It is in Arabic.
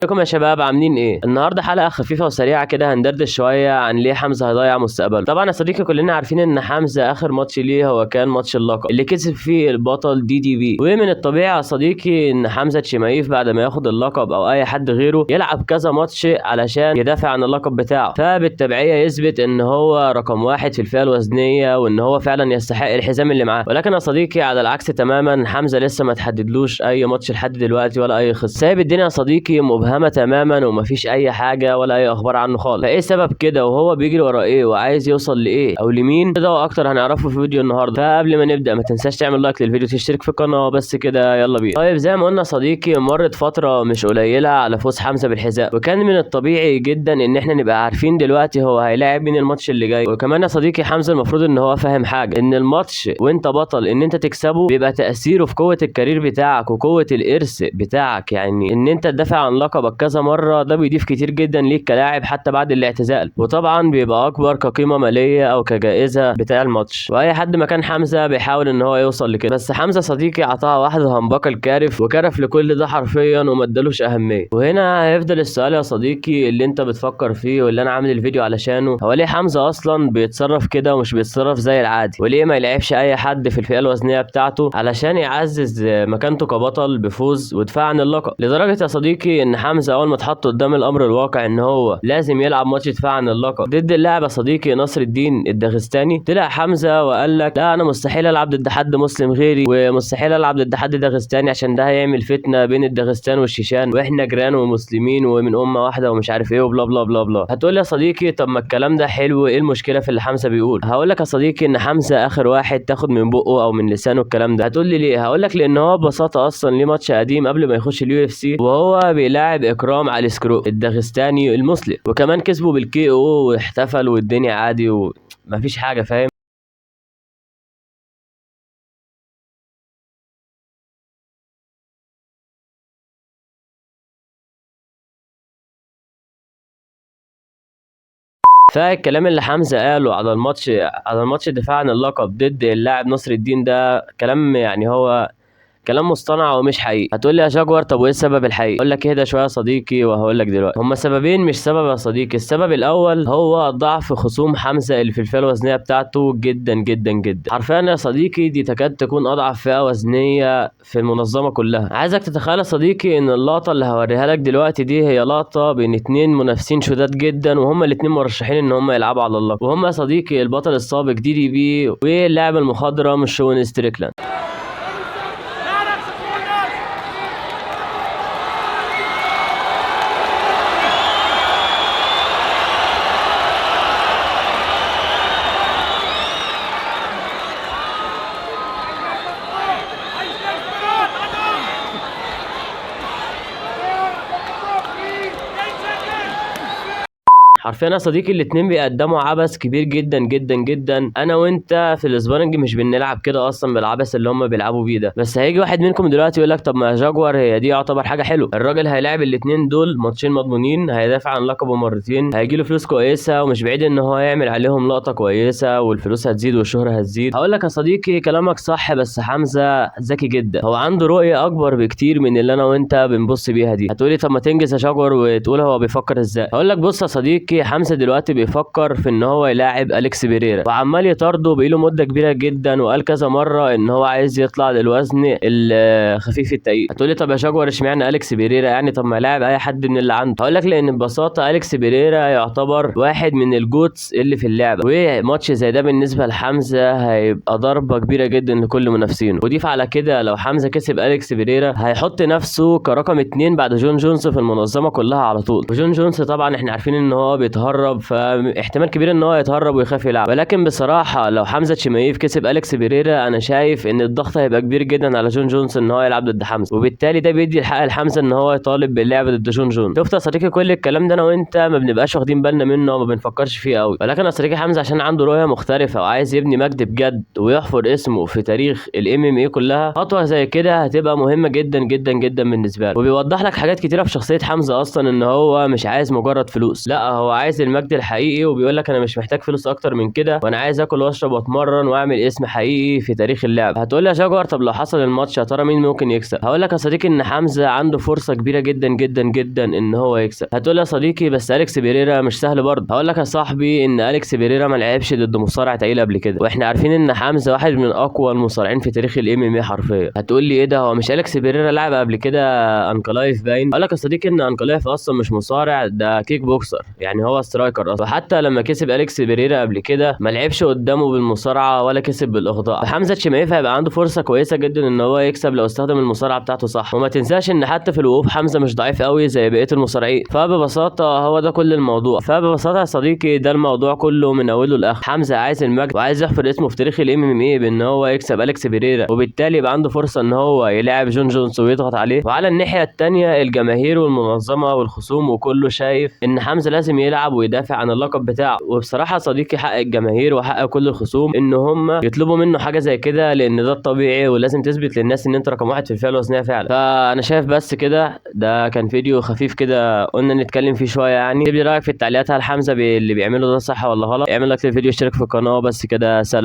ازيكم يا شباب، عاملين ايه؟ النهارده حلقه خفيفه وسريعه كده، هندردش شويه عن ليه حمزه هيضيع مستقبله. طبعا يا صديقي كلنا عارفين ان حمزه اخر ماتش ليه هو كان ماتش اللقب اللي كسب فيه البطل دي بي، ومن الطبيعي يا صديقي ان حمزه تشيمايف بعد ما ياخد اللقب او اي حد غيره يلعب كذا ماتش علشان يدافع عن اللقب بتاعه، فبالتبعيه يثبت ان هو رقم واحد في الفئه الوزنيه وان هو فعلا يستحق الحزام اللي معاه. ولكن يا صديقي على العكس تماما، حمزه لسه ما تحددلوش اي ماتش لحد دلوقتي ولا اي خصم، سايب الدنيا يا صديقي مبهمه تماما ومفيش اي حاجه ولا اي اخبار عنه خالص. فايه سبب كده؟ وهو بيجري ورا ايه؟ وعايز يوصل لايه او لمين؟ كده واكتر هنعرفه في فيديو النهارده. فقبل ما نبدا ما تنساش تعمل لايك للفيديو، تشترك في القناه، بس كده يلا بينا. طيب زي ما قلنا يا صديقي، مرت فتره مش قليله على فوز حمزه بالحذاء، وكان من الطبيعي جدا ان احنا نبقى عارفين دلوقتي هو هيلاعب مين الماتش اللي جاي. وكمان يا صديقي حمزه المفروض ان هو فاهم حاجه، ان الماتش وانت بطل ان انت تكسبه بيبقى تاثيره في قوه الكارير بتاعك وقوه الارث بتاعك، يعني ان انت تدافع عن لقبك كذا مره ده بيضيف كتير جدا ليك كلاعب حتى بعد الاعتزال، وطبعا بيبقى اكبر كقيمه ماليه او كجائزه بتاع الماتش. واي حد مكان حمزه بيحاول ان هو يوصل لكده، بس حمزه صديقي عطاها واحده همبكه الكارف وكرف لكل ده حرفيا وما ادالوش اهميه. وهنا هيفضل السؤال يا صديقي اللي انت بتفكر فيه واللي انا عامل الفيديو علشانه، هو ليه حمزه اصلا بيتصرف كده ومش بيتصرف زي العادي؟ وليه ما يلعبش اي حد في الفئه الوزنيه بتاعته علشان يعزز مكانته كبطل بفوز ودفاع عن اللقب؟ لدرجه يا صديقي ان حمزه اول ما اتحط قدام الامر الواقع ان هو لازم يلعب ماتش دفاع عن اللقب ضد اللاعب يا صديقي نصر الدين الداغستاني، طلع حمزه وقال لك لا انا مستحيل العب ضد حد مسلم غيري، ومستحيل العب ضد حد داغستاني عشان ده هيعمل فتنه بين الداغستان والشيشان، واحنا جيران ومسلمين ومن امه واحده ومش عارف ايه وبلا بلا بلا بلا. هتقول لي يا صديقي طب ما الكلام ده حلو، ايه المشكله في اللي حمزه بيقول؟ هقول لك يا صديقي ان حمزه اخر واحد تاخد من بقه او من لسانه الكلام ده. هتقول لي ليه؟ هقول لك لان هو ببساطه اصلا ليه ماتش قديم قبل ما يخش اليو اف سي وهو بيلاعب اكرام علي سكرو الداغستاني المسلم، وكمان كسبه بالكي او واحتفل والدنيا عادي ومفيش حاجه، فاهم؟ فالكلام اللي حمزه قاله على الماتش الدفاع عن اللقب ضد اللاعب نصر الدين ده كلام، يعني هو كلام مصطنع ومش حقيقي. هتقول لي يا جاكور طب وايه السبب الحقيقي؟ اقول لك اهدى شويه يا صديقي وهقول لك دلوقتي. هما سببين مش سبب يا صديقي. السبب الاول هو ضعف خصوم حمزه اللي في الفئه الوزنيه بتاعته جدا جدا جدا، حرفيا يا صديقي دي تكاد تكون اضعف فئه وزنيه في المنظمه كلها. عايزك تتخيل يا صديقي ان اللقطه اللي هوريها لك دلوقتي دي هي لقطه بين اتنين منافسين شداد جدا، وهما الاتنين مرشحين ان هما يلعبوا على اللقب، وهما يا صديقي البطل السابق دي بي واللاعب المخضرم شون ستريكلاند. حرفيا يا صديقي الاتنين بيقدموا عبث كبير جدا جدا جدا. انا وانت في الاسبارنج مش بنلعب كده اصلا بالعبث اللي هم بيلعبوا بيه ده، بس هيجي واحد منكم دلوقتي يقول لك طب ما جاكوار هي دي يعتبر حاجه حلوه، الراجل هيلاعب الاتنين دول ماتشين مضمونين، هيدافع عن لقبه مرتين، هيجي له فلوس كويسه، ومش بعيد ان هو يعمل عليهم لقطه كويسه والفلوس هتزيد والشهره هتزيد. هقول لك يا صديقي كلامك صح، بس حمزه ذكي جدا، هو عنده رؤيه اكبر بكتير من اللي انا وانت بنبص بيها دي. هتقولي طب ما تنجز يا جاكوار وتقول هو بيفكر ازاي؟ هقول لك بص يا صديقي، حمزه دلوقتي بيفكر في ان هو يلاعب اليكس بيريرا، وعمال يطارده بقاله مده كبيره جدا، وقال كذا مره ان هو عايز يطلع للوزن الخفيف التقيل. هتقولي طب يا جاكوار اشمعنى اليكس بيريرا؟ يعني طب ما يلاعب اي حد من اللي عنده. هقول لك لان ببساطه اليكس بيريرا يعتبر واحد من الجوتس اللي في اللعبه، وماتش زي ده بالنسبه لحمزه هيبقى ضربه كبيره جدا لكل منافسينه. وضيف على كده لو حمزه كسب اليكس بيريرا هيحط نفسه كرقم 2 بعد جون جونز في المنظمه كلها على طول، وجون جونز طبعا احنا عارفين ان هو بيتهرب، فاحتمال كبير ان هو يتهرب ويخاف يلعب. ولكن بصراحه لو حمزه تشيمايف كسب اليكس بيريرا انا شايف ان الضغط هيبقى كبير جدا على جون جونز ان هو يلعب ضد حمزه، وبالتالي ده بيدي الحق لحمزه ان هو يطالب باللعب ضد جون جونز. شفت يا صديقي كل الكلام ده انا وانت ما بنبقاش واخدين بالنا منه وما بنفكرش فيه قوي، ولكن يا صديقي حمزه عشان عنده رؤيه مختلفه وعايز يبني مجد بجد ويحفر اسمه في تاريخ الام ام اي كلها، خطوه زي كده هتبقى مهمه جدا جدا جدا بالنسبه له، وبيوضح لك حاجات كتيره في شخصيه حمزه اصلا ان هو مش عايز مجرد فلوس، لا هو هو عايز المجد الحقيقي، وبيقول لك انا مش محتاج فلوس اكتر من كده، وانا عايز اكل واشرب واتمرن واعمل اسم حقيقي في تاريخ اللعب. هتقول لي يا جاكور طب لو حصل الماتش يا ترى مين ممكن يكسب؟ هقول لك يا صديقي ان حمزه عنده فرصه كبيره جدا جدا جدا ان هو يكسب. هتقول لي يا صديقي بس اليكس بيريرا مش سهل برضه. هقول لك يا صاحبي ان اليكس بيريرا ما لعبش ضد مصارع تقيل قبل كده، واحنا عارفين ان حمزه واحد من اقوى المصارعين في تاريخ الام ام اي حرفيا. هتقول لي ايه ده، هو مش اليكس بيريرا لعب قبل كده انكلايف باين؟ هقول لك يا صديقي ان انكلايف اصلا مش مصارع، ده كيك بوكسر، يعني هو سترايكر اصلا. وحتى لما كسب اليكس بيريرا قبل كده ما لعبش قدامه بالمصارعه ولا كسب بالاخضاع. فحمزه تشيمايف هيبقى عنده فرصه كويسه جدا ان هو يكسب لو استخدم المصارعه بتاعته صح. وما تنساش ان حتى في الوقوف حمزه مش ضعيف قوي زي بقيه المصارعين. فببساطه هو ده كل الموضوع. فببساطه يا صديقي ده الموضوع كله من اوله لاخره. حمزه عايز المجد وعايز يحفر اسمه في تاريخ الام ام اي بان هو يكسب اليكس بيريرا، وبالتالي يبقى عنده فرصه ان هو يلاعب جون جونز ويضغط عليه. وعلى الناحيه الثانيه الجماهير والمنظمه والخصوم وكله شايف ان حمزه لازم يلعب ويدافع عن اللقب بتاعه. وبصراحه يا صديقي حق الجماهير وحق كل الخصوم ان هم يطلبوا منه حاجه زي كده، لان ده الطبيعي، ولازم تثبت للناس ان انت رقم واحد في الفئه الوزنيه فعلا. فانا شايف بس كده ده كان فيديو خفيف كده قلنا نتكلم فيه شويه يعني. سيب لي رايك في التعليقات، هل حمزه اللي بيعمله ده صح ولا غلط؟ اعمل لايك للفيديو، اشترك في القناه، بس كده سلام.